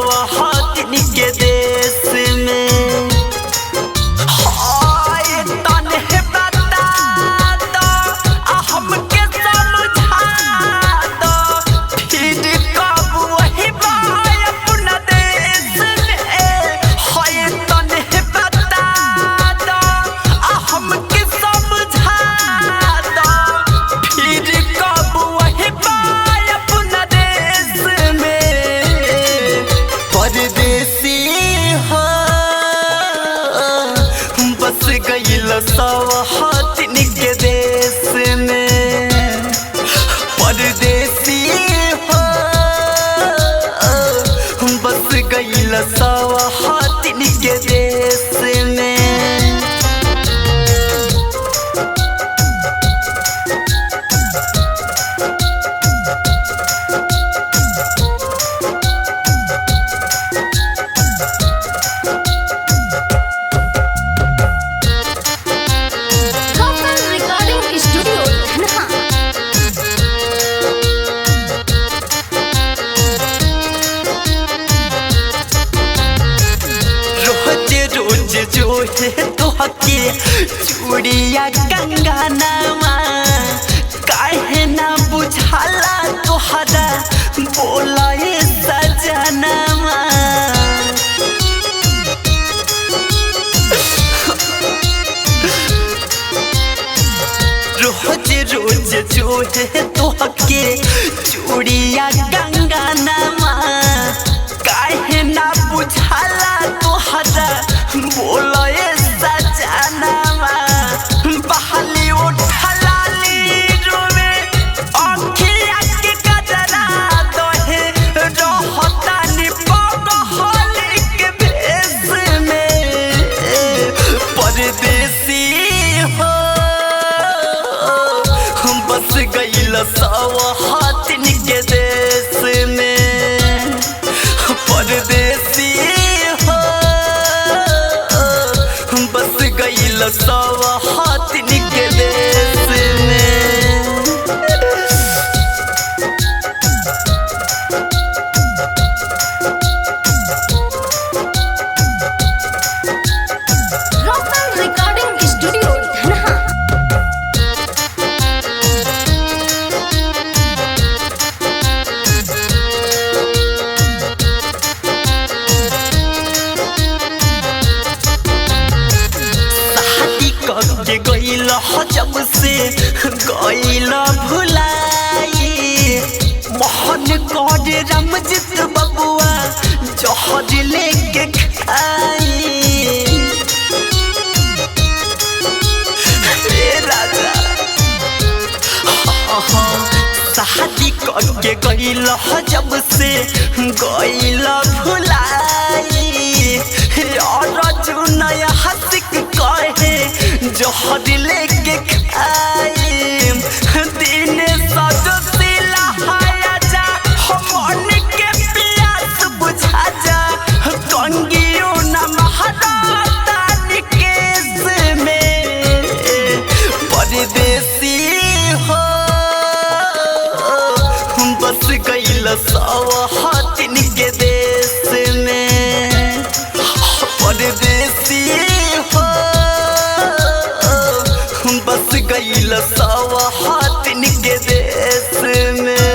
सवाहतिन के देश में। हाय तने बता दो हमके समझा दो, फिर कब वही बाय अपना देश में। हाय तने बता दो हमके समझा दो, फिर कब वही बाय अपना देश में। परदेसी हो बस गइल सवाहतिन के देश में। परदेसी हो बस गइल सवाहतिन के देश में। Local Recording Studio, Dhanaha. रोज रोज जो है तोहके चूड़िया कंगनवा, काहे ना बुझाला तोहरा बोला ये सजनवा। रोज रोज जो है तोहके चूड़िया कंगनवा, काहे ना बुझाला तोहरा बोला ये सजनवा। बहाली उठलाली रोवे आँखिया के कजरा दोहे, रहतानी पगहली के भेष में। परदेसी हो बस गइल सवाहतिन के देश में। परदेसी हो बस गइल सवाहतिन के देश में। Local Recording Studio, Dhanaha. शादी करके गइल जब से गइल भुलाई, मोहन कर रमजित बबुआ जहर लेके खाई। हे राजा शादी करके गइल जब से गइल भुलाई, और नया हंसिक कहे जहर लेके खाई। दिन सजसिला हाया जा हमन के प्यास बुझा जा, कंगियो न महादातान केस में। परदेसी हो बस गइल सवाहतिन के देश में। परदेसी हो बस गइल सवाहतिन के देश में।